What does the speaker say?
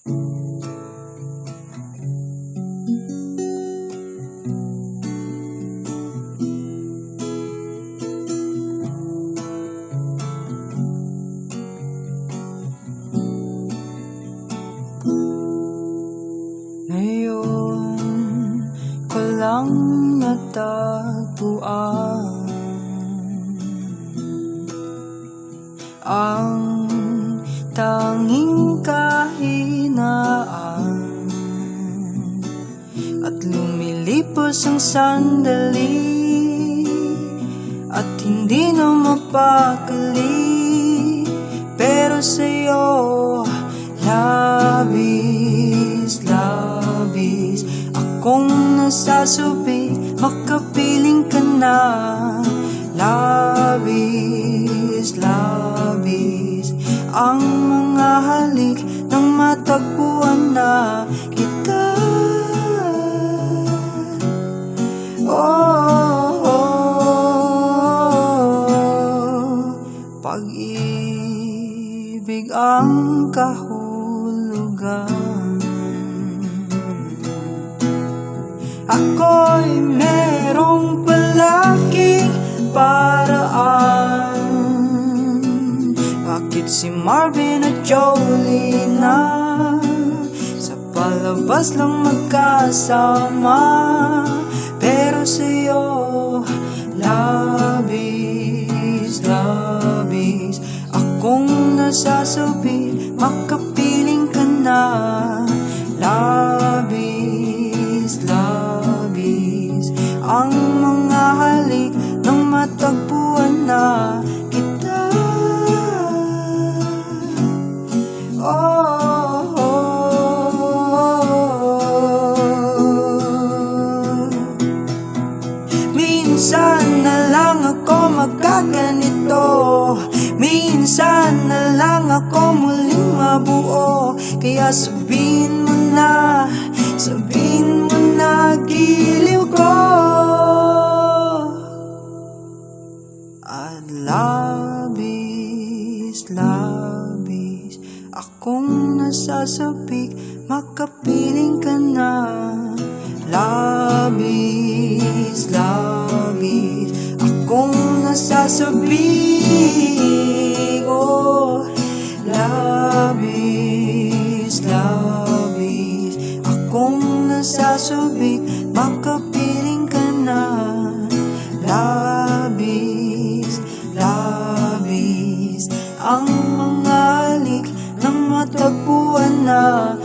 Ngayon ko lang natagpuan ang tanging kahinaan, at lumilipos ang sandali at hindi na mapakali. Pero sa'yo labis, labis akong nasasubi, makapiling ka na. Labis, labis ang mga halik nang matagpuan na kita. Pag-ibig ang kahulugan. Ako'y merong palaking paraan. Bakit si Marvin at Jolie na sa palabas lang magkasama? Pero sa'yo labis, labis akong nasasabi, makapiling ka na. Labis, labis ang mga halik nang matagpuan na kita. Minsan na lang ako magkaganito, minsan na lang ako muling mabuo. Kaya sabihin mo na giliw ko. At labis, labis akong nasasabik, makapiling ka na. Labis, labis akong nasasabik, oh. Labis, labis akong nasasabik, makapiling ka na. Labis, labis ang mga halik nang matagpuan na